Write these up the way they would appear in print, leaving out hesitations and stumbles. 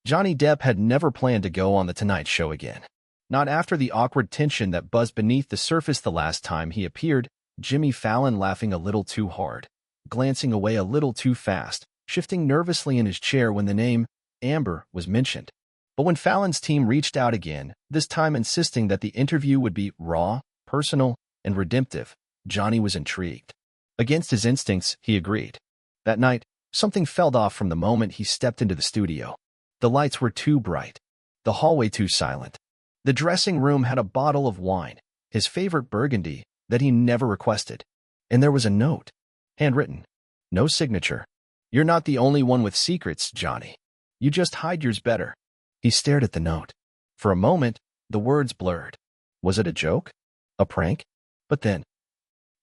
Johnny Depp had never planned to go on The Tonight Show again. Not after the awkward tension that buzzed beneath the surface the last time he appeared, Jimmy Fallon laughing a little too hard, glancing away a little too fast, shifting nervously in his chair when the name Amber was mentioned. But when Fallon's team reached out again, this time insisting that the interview would be raw, personal, and redemptive, Johnny was intrigued. Against his instincts, he agreed. That night, something fell off from the moment he stepped into the studio. The lights were too bright, the hallway too silent. The dressing room had a bottle of wine, his favorite Burgundy, that he never requested. And there was a note, handwritten. No signature. "You're not the only one with secrets, Johnny. You just hide yours better." He stared at the note. For a moment, the words blurred. Was it a joke? A prank? But then,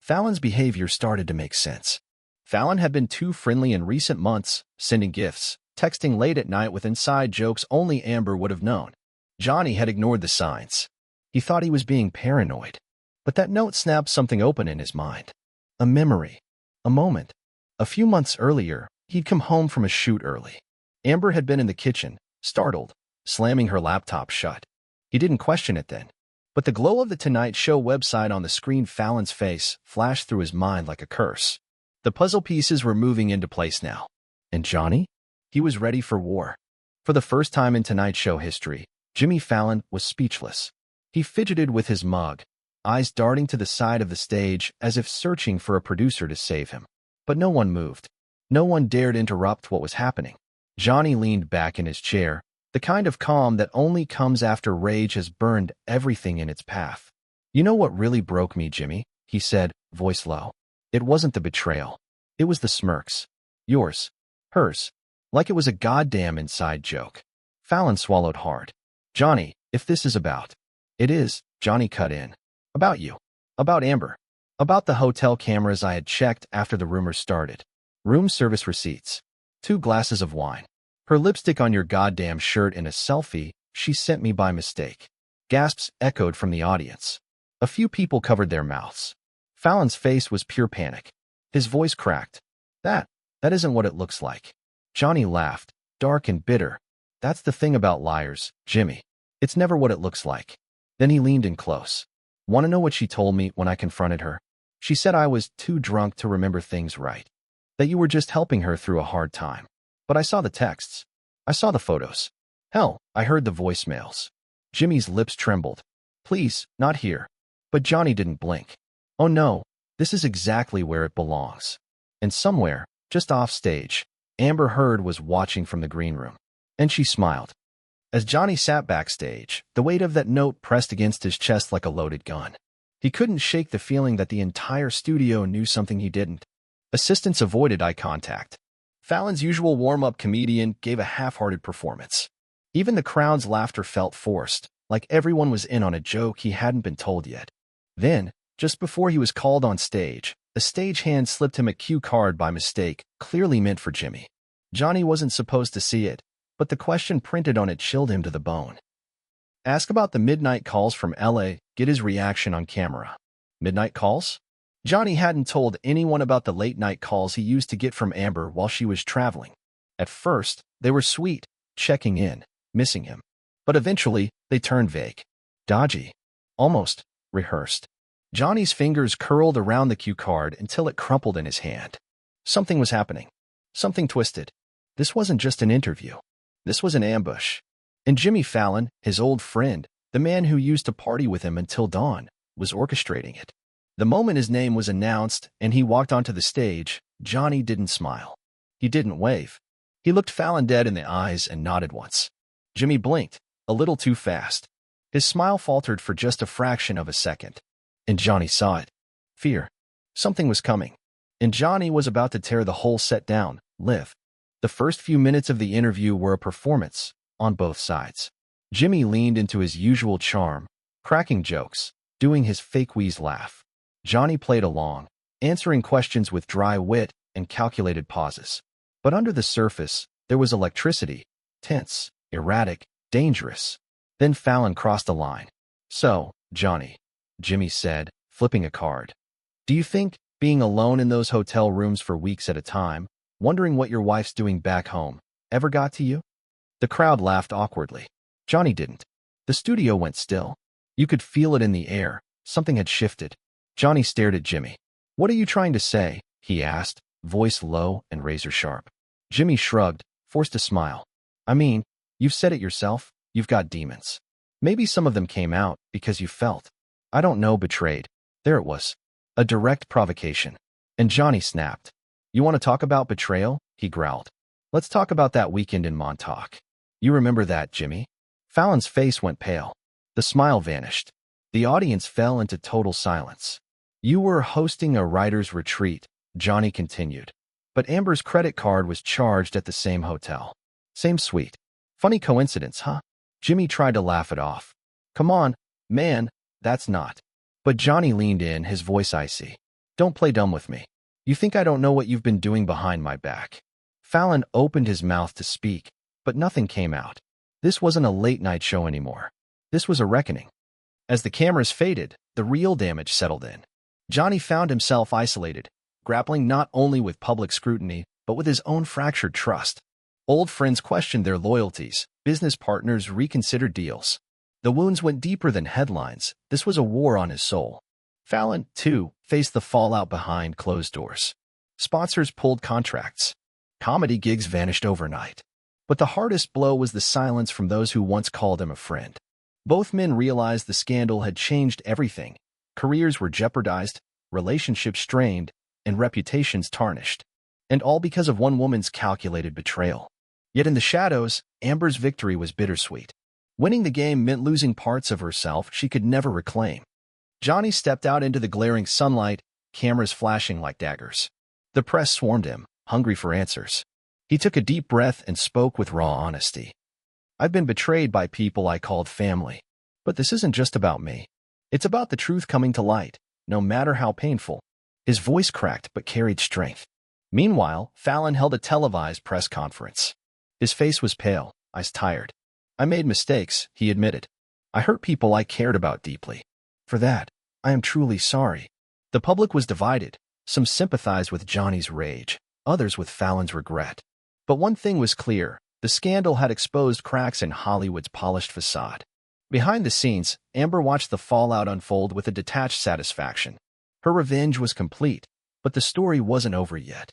Fallon's behavior started to make sense. Fallon had been too friendly in recent months, sending gifts, texting late at night with inside jokes only Amber would have known. Johnny had ignored the signs. He thought he was being paranoid. But that note snapped something open in his mind. A memory. A moment. A few months earlier, he'd come home from a shoot early. Amber had been in the kitchen, startled, slamming her laptop shut. He didn't question it then. But the glow of the Tonight Show website on the screen, Fallon's face, flashed through his mind like a curse. The puzzle pieces were moving into place now. And Johnny? He was ready for war. For the first time in Tonight Show history, Jimmy Fallon was speechless. He fidgeted with his mug, eyes darting to the side of the stage as if searching for a producer to save him. But no one moved. No one dared interrupt what was happening. Johnny leaned back in his chair, the kind of calm that only comes after rage has burned everything in its path. "You know what really broke me, Jimmy?" he said, voice low. "It wasn't the betrayal. It was the smirks. Yours. Hers. Like it was a goddamn inside joke." Fallon swallowed hard. "Johnny, if this is about—" "It is," Johnny cut in. "About you. About Amber. About the hotel cameras I had checked after the rumors started. Room service receipts. 2 glasses of wine. Her lipstick on your goddamn shirt in a selfie she sent me by mistake." Gasps echoed from the audience. A few people covered their mouths. Fallon's face was pure panic. His voice cracked. That isn't what it looks like." Johnny laughed, dark and bitter. "That's the thing about liars, Jimmy. It's never what it looks like." Then he leaned in close. "Want to know what she told me when I confronted her? She said I was too drunk to remember things right. That you were just helping her through a hard time. But I saw the texts. I saw the photos. Hell, I heard the voicemails." Jimmy's lips trembled. "Please, not here." But Johnny didn't blink. "Oh no, this is exactly where it belongs." And somewhere, just off stage, Amber Heard was watching from the green room. And she smiled. As Johnny sat backstage, the weight of that note pressed against his chest like a loaded gun. He couldn't shake the feeling that the entire studio knew something he didn't. Assistants avoided eye contact. Fallon's usual warm-up comedian gave a half-hearted performance. Even the crowd's laughter felt forced, like everyone was in on a joke he hadn't been told yet. Then, just before he was called on stage, a stagehand slipped him a cue card by mistake, clearly meant for Jimmy. Johnny wasn't supposed to see it, but the question printed on it chilled him to the bone. "Ask about the midnight calls from LA, get his reaction on camera." Midnight calls? Johnny hadn't told anyone about the late-night calls he used to get from Amber while she was traveling. At first, they were sweet, checking in, missing him. But eventually, they turned vague. Dodgy. Almost rehearsed. Johnny's fingers curled around the cue card until it crumpled in his hand. Something was happening. Something twisted. This wasn't just an interview. This was an ambush. And Jimmy Fallon, his old friend, the man who used to party with him until dawn, was orchestrating it. The moment his name was announced and he walked onto the stage, Johnny didn't smile. He didn't wave. He looked Fallon dead in the eyes and nodded once. Jimmy blinked, a little too fast. His smile faltered for just a fraction of a second. And Johnny saw it. Fear. Something was coming. And Johnny was about to tear the whole set down, live. The first few minutes of the interview were a performance, on both sides. Jimmy leaned into his usual charm, cracking jokes, doing his fake wheeze laugh. Johnny played along, answering questions with dry wit and calculated pauses. But under the surface, there was electricity, tense, erratic, dangerous. Then Fallon crossed the line. "So, Johnny," Jimmy said, flipping a card. "Do you think being alone in those hotel rooms for weeks at a time, wondering what your wife's doing back home, ever got to you?" The crowd laughed awkwardly. Johnny didn't. The studio went still. You could feel it in the air. Something had shifted. Johnny stared at Jimmy. "What are you trying to say?" he asked, voice low and razor-sharp. Jimmy shrugged, forced a smile. "I mean, you've said it yourself. You've got demons. Maybe some of them came out because you felt, I don't know, betrayed." There it was. A direct provocation. And Johnny snapped. "You want to talk about betrayal?" he growled. "Let's talk about that weekend in Montauk. You remember that, Jimmy?" Fallon's face went pale. The smile vanished. The audience fell into total silence. "You were hosting a writer's retreat," Johnny continued. "But Amber's credit card was charged at the same hotel. Same suite. Funny coincidence, huh?" Jimmy tried to laugh it off. "Come on, man, that's not." But Johnny leaned in, his voice icy. "Don't play dumb with me. You think I don't know what you've been doing behind my back?" Fallon opened his mouth to speak, but nothing came out. This wasn't a late-night show anymore. This was a reckoning. As the cameras faded, the real damage settled in. Johnny found himself isolated, grappling not only with public scrutiny, but with his own fractured trust. Old friends questioned their loyalties. Business partners reconsidered deals. The wounds went deeper than headlines. This was a war on his soul. Fallon, too, faced the fallout behind closed doors. Sponsors pulled contracts. Comedy gigs vanished overnight. But the hardest blow was the silence from those who once called him a friend. Both men realized the scandal had changed everything. Careers were jeopardized, relationships strained, and reputations tarnished. And all because of one woman's calculated betrayal. Yet in the shadows, Amber's victory was bittersweet. Winning the game meant losing parts of herself she could never reclaim. Johnny stepped out into the glaring sunlight, cameras flashing like daggers. The press swarmed him, hungry for answers. He took a deep breath and spoke with raw honesty. "I've been betrayed by people I called family. But this isn't just about me. It's about the truth coming to light, no matter how painful." His voice cracked but carried strength. Meanwhile, Fallon held a televised press conference. His face was pale, eyes tired. "I made mistakes," he admitted. "I hurt people I cared about deeply. For that, I am truly sorry." The public was divided. Some sympathized with Johnny's rage, others with Fallon's regret. But one thing was clear. The scandal had exposed cracks in Hollywood's polished facade. Behind the scenes, Amber watched the fallout unfold with a detached satisfaction. Her revenge was complete, but the story wasn't over yet.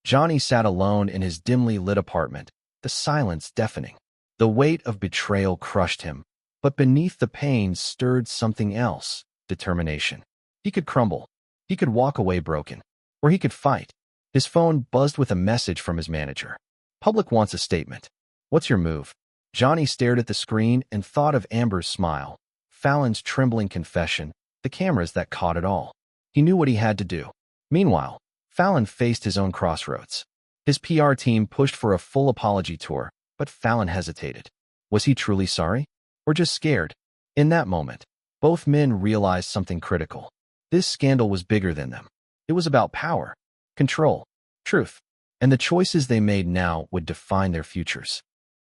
Johnny sat alone in his dimly lit apartment, the silence deafening. The weight of betrayal crushed him, but beneath the pain stirred something else, determination. He could crumble. He could walk away broken. Or he could fight. His phone buzzed with a message from his manager. "Public wants a statement. What's your move?" Johnny stared at the screen and thought of Amber's smile, Fallon's trembling confession, the cameras that caught it all. He knew what he had to do. Meanwhile, Fallon faced his own crossroads. His PR team pushed for a full apology tour, but Fallon hesitated. Was he truly sorry? Or just scared? In that moment, both men realized something critical. This scandal was bigger than them. It was about power, control, truth, and the choices they made now would define their futures.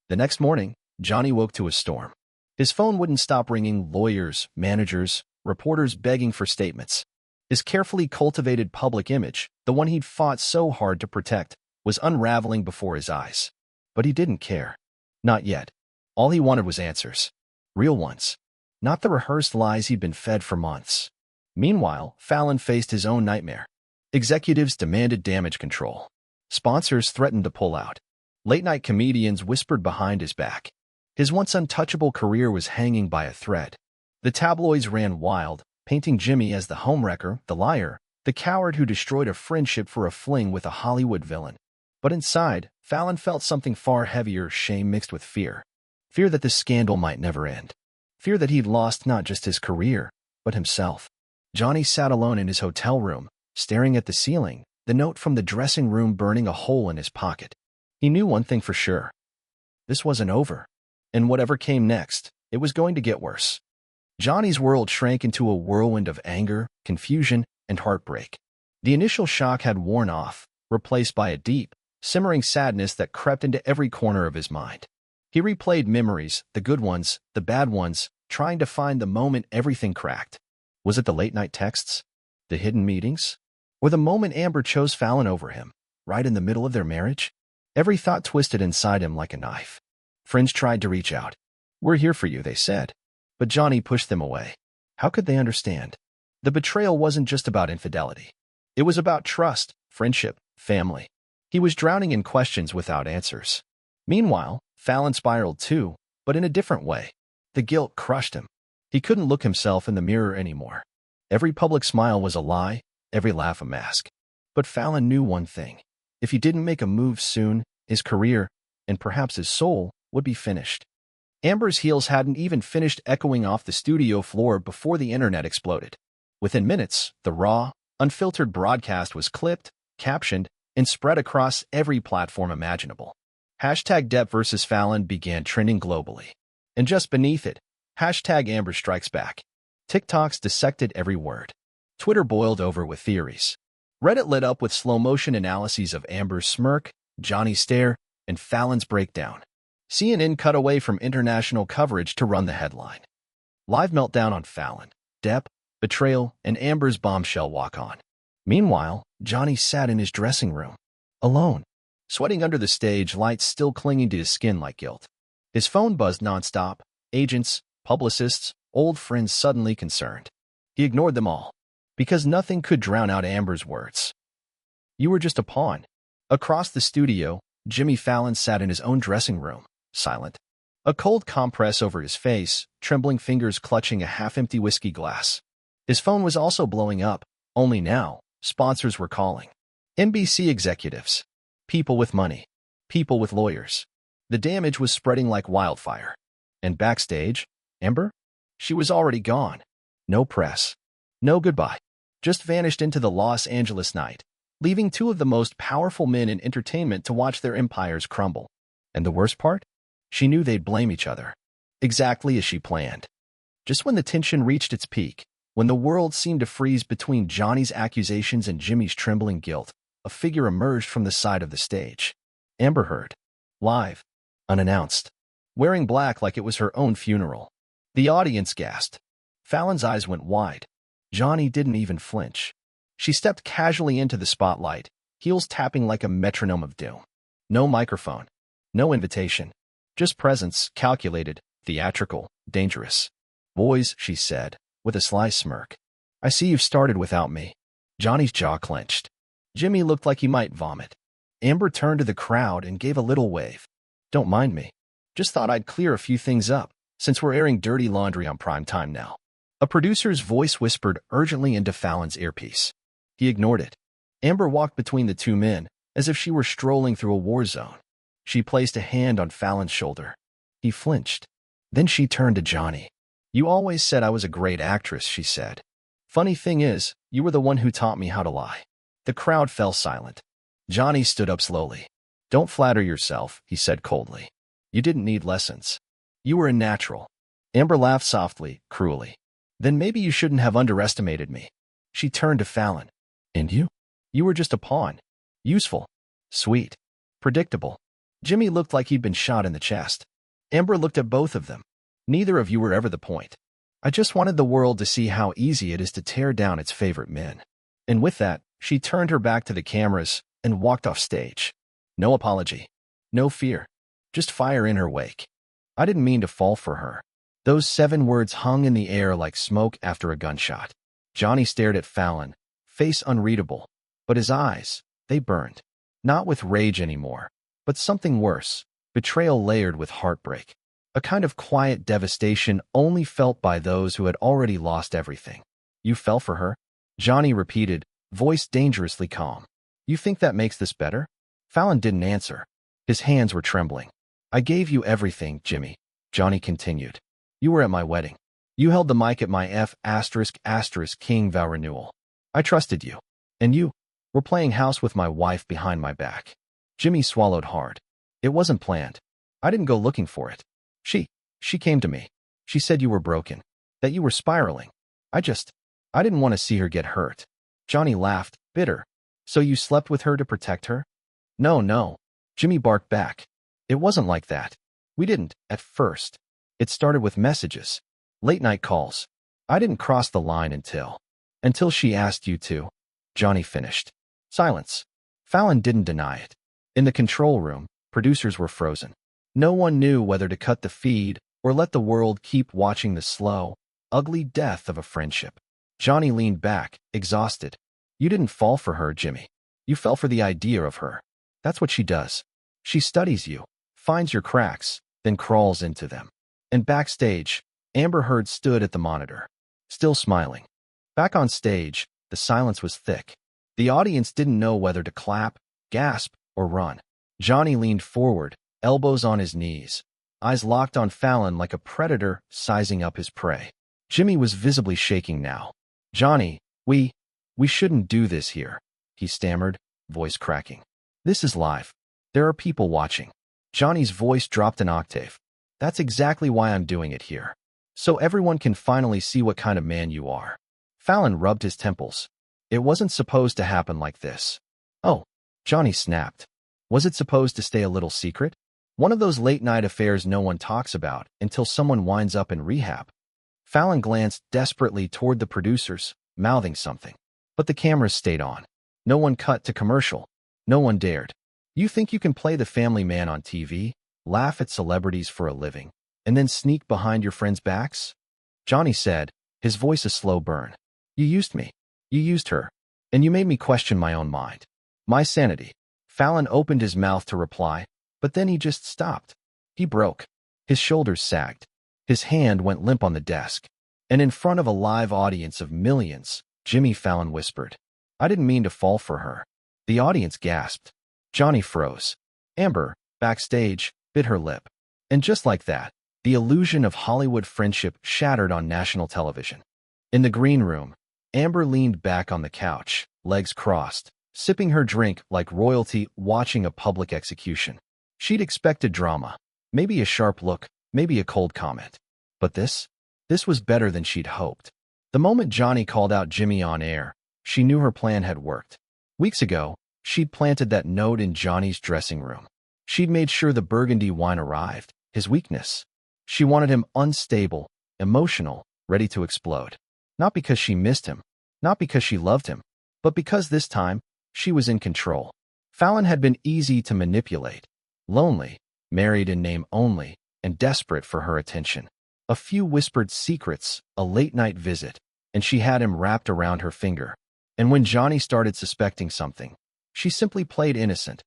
The next morning, Johnny woke to a storm. His phone wouldn't stop ringing, lawyers, managers, reporters begging for statements. His carefully cultivated public image, the one he'd fought so hard to protect, was unraveling before his eyes. But he didn't care. Not yet. All he wanted was answers. Real ones. Not the rehearsed lies he'd been fed for months. Meanwhile, Fallon faced his own nightmare. Executives demanded damage control. Sponsors threatened to pull out. Late-night comedians whispered behind his back. His once untouchable career was hanging by a thread. The tabloids ran wild, painting Jimmy as the homewrecker, the liar, the coward who destroyed a friendship for a fling with a Hollywood villain. But inside, Fallon felt something far heavier, shame mixed with fear. Fear that this scandal might never end. Fear that he'd lost not just his career, but himself. Johnny sat alone in his hotel room, staring at the ceiling, the note from the dressing room burning a hole in his pocket. He knew one thing for sure. This wasn't over. And whatever came next, it was going to get worse. Johnny's world shrank into a whirlwind of anger, confusion, and heartbreak. The initial shock had worn off, replaced by a deep, simmering sadness that crept into every corner of his mind. He replayed memories, the good ones, the bad ones, trying to find the moment everything cracked. Was it the late-night texts? The hidden meetings? Or the moment Amber chose Fallon over him, right in the middle of their marriage? Every thought twisted inside him like a knife. Friends tried to reach out. "We're here for you," they said. But Johnny pushed them away. How could they understand? The betrayal wasn't just about infidelity. It was about trust, friendship, family. He was drowning in questions without answers. Meanwhile, Fallon spiraled too, but in a different way. The guilt crushed him. He couldn't look himself in the mirror anymore. Every public smile was a lie, every laugh a mask. But Fallon knew one thing. If he didn't make a move soon, his career, and perhaps his soul, would be finished. Amber's heels hadn't even finished echoing off the studio floor before the internet exploded. Within minutes, the raw, unfiltered broadcast was clipped, captioned, and spread across every platform imaginable. Hashtag Depp versus Fallon began trending globally. And just beneath it, hashtag Amber strikes back. TikToks dissected every word. Twitter boiled over with theories. Reddit lit up with slow-motion analyses of Amber's smirk, Johnny's stare, and Fallon's breakdown. CNN cut away from international coverage to run the headline. Live meltdown on Fallon, Depp, betrayal, and Amber's bombshell walk-on. Meanwhile, Johnny sat in his dressing room, alone, sweating under the stage lights still clinging to his skin like guilt. His phone buzzed nonstop, agents, publicists, old friends suddenly concerned. He ignored them all, because nothing could drown out Amber's words. "You were just a pawn." Across the studio, Jimmy Fallon sat in his own dressing room, silent. A cold compress over his face, trembling fingers clutching a half-empty whiskey glass. His phone was also blowing up, only now, sponsors were calling. NBC executives. People with money. People with lawyers. The damage was spreading like wildfire. And backstage, Amber? She was already gone. No press. No goodbye. Just vanished into the Los Angeles night, leaving two of the most powerful men in entertainment to watch their empires crumble. And the worst part? She knew they'd blame each other. Exactly as she planned. Just when the tension reached its peak, when the world seemed to freeze between Johnny's accusations and Jimmy's trembling guilt, a figure emerged from the side of the stage. Amber Heard. Live. Unannounced. Wearing black like it was her own funeral. The audience gasped. Fallon's eyes went wide. Johnny didn't even flinch. She stepped casually into the spotlight, heels tapping like a metronome of doom. No microphone. No invitation. Just presence, calculated, theatrical, dangerous. "Boys," she said, with a sly smirk. "I see you've started without me." Johnny's jaw clenched. Jimmy looked like he might vomit. Amber turned to the crowd and gave a little wave. "Don't mind me. Just thought I'd clear a few things up, since we're airing dirty laundry on prime time now." A producer's voice whispered urgently into Fallon's earpiece. He ignored it. Amber walked between the two men, as if she were strolling through a war zone. She placed a hand on Fallon's shoulder. He flinched. Then she turned to Johnny. "You always said I was a great actress," she said. "Funny thing is, you were the one who taught me how to lie." The crowd fell silent. Johnny stood up slowly. "Don't flatter yourself," he said coldly. "You didn't need lessons. You were a natural." Amber laughed softly, cruelly. "Then maybe you shouldn't have underestimated me." She turned to Fallon. "And you? You were just a pawn. Useful. Sweet. Predictable." Jimmy looked like he'd been shot in the chest. Amber looked at both of them. "Neither of you were ever the point. I just wanted the world to see how easy it is to tear down its favorite men." And with that, she turned her back to the cameras and walked off stage. No apology. No fear. Just fire in her wake. I didn't mean to fall for her. Those 7 words hung in the air like smoke after a gunshot. Johnny stared at Fallon, face unreadable. But his eyes, they burned. Not with rage anymore, but something worse, betrayal layered with heartbreak. A kind of quiet devastation only felt by those who had already lost everything. "You fell for her?" Johnny repeated, voice dangerously calm. "You think that makes this better?" Fallon didn't answer. His hands were trembling. "I gave you everything, Jimmy," Johnny continued. "You were at my wedding. You held the mic at my King vow renewal. I trusted you. And you were playing house with my wife behind my back." Jimmy swallowed hard. "It wasn't planned. I didn't go looking for it. She came to me. She said you were broken, that you were spiraling. I didn't want to see her get hurt." Johnny laughed, bitter. "So you slept with her to protect her?" No, Jimmy barked back. "It wasn't like that. We didn't, at first. It started with messages. Late-night calls. I didn't cross the line until she asked you to." Johnny finished. Silence. Fallon didn't deny it. In the control room, producers were frozen. No one knew whether to cut the feed or let the world keep watching the slow, ugly death of a friendship. Johnny leaned back, exhausted. You didn't fall for her, Jimmy. You fell for the idea of her. That's what she does. She studies you, finds your cracks, then crawls into them. And backstage, Amber Heard stood at the monitor, still smiling. Back on stage, the silence was thick. The audience didn't know whether to clap, gasp, or run. Johnny leaned forward, elbows on his knees, eyes locked on Fallon like a predator sizing up his prey. Jimmy was visibly shaking now. Johnny, we shouldn't do this here, he stammered, voice cracking. This is live. There are people watching. Johnny's voice dropped an octave. That's exactly why I'm doing it here. So everyone can finally see what kind of man you are. Fallon rubbed his temples. It wasn't supposed to happen like this. Oh, Johnny snapped. Was it supposed to stay a little secret? One of those late-night affairs no one talks about until someone winds up in rehab. Fallon glanced desperately toward the producers, mouthing something. But the cameras stayed on. No one cut to commercial. No one dared. You think you can play the family man on TV, laugh at celebrities for a living, and then sneak behind your friends' backs? Johnny said, his voice a slow burn. You used me. You used her. And you made me question my own mind. My sanity. Fallon opened his mouth to reply, but then he just stopped. He broke. His shoulders sagged. His hand went limp on the desk. And in front of a live audience of millions, Jimmy Fallon whispered, I didn't mean to fall for her. The audience gasped. Johnny froze. Amber, backstage, bit her lip. And just like that, the illusion of Hollywood friendship shattered on national television. In the green room, Amber leaned back on the couch, legs crossed, sipping her drink like royalty watching a public execution. She'd expected drama, maybe a sharp look, maybe a cold comment. But this was better than she'd hoped. The moment Johnny called out Jimmy on air, she knew her plan had worked. Weeks ago, she'd planted that note in Johnny's dressing room. She'd made sure the burgundy wine arrived, his weakness. She wanted him unstable, emotional, ready to explode. Not because she missed him, not because she loved him, but because this time, she was in control. Fallon had been easy to manipulate. Lonely, married in name only, and desperate for her attention. A few whispered secrets, a late-night visit, and she had him wrapped around her finger. And when Johnny started suspecting something, she simply played innocent,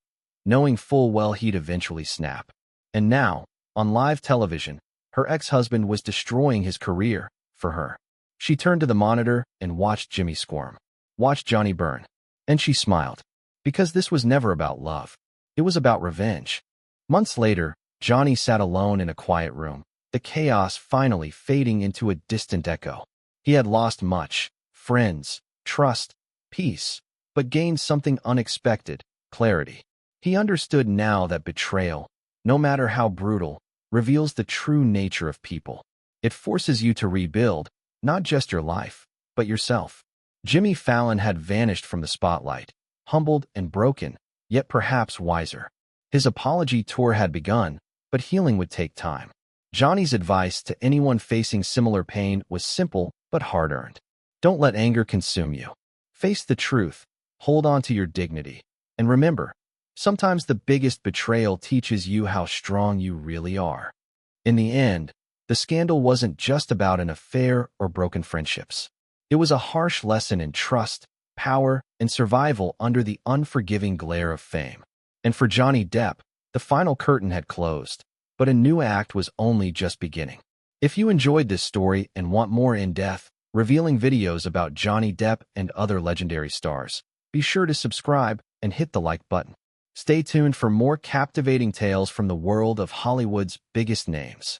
knowing full well he'd eventually snap. And now, on live television, her ex-husband was destroying his career for her. She turned to the monitor and watched Jimmy squirm, watched Johnny burn. And she smiled. Because this was never about love. It was about revenge. Months later, Johnny sat alone in a quiet room, the chaos finally fading into a distant echo. He had lost much, friends, trust, peace, but gained something unexpected, clarity. He understood now that betrayal, no matter how brutal, reveals the true nature of people. It forces you to rebuild, not just your life, but yourself. Jimmy Fallon had vanished from the spotlight, humbled and broken, yet perhaps wiser. His apology tour had begun, but healing would take time. Johnny's advice to anyone facing similar pain was simple but hard-earned. Don't let anger consume you. Face the truth, hold on to your dignity, and remember, sometimes the biggest betrayal teaches you how strong you really are. In the end, the scandal wasn't just about an affair or broken friendships. It was a harsh lesson in trust, power, and survival under the unforgiving glare of fame. And for Johnny Depp, the final curtain had closed, but a new act was only just beginning. If you enjoyed this story and want more in-depth, revealing videos about Johnny Depp and other legendary stars, be sure to subscribe and hit the like button. Stay tuned for more captivating tales from the world of Hollywood's biggest names.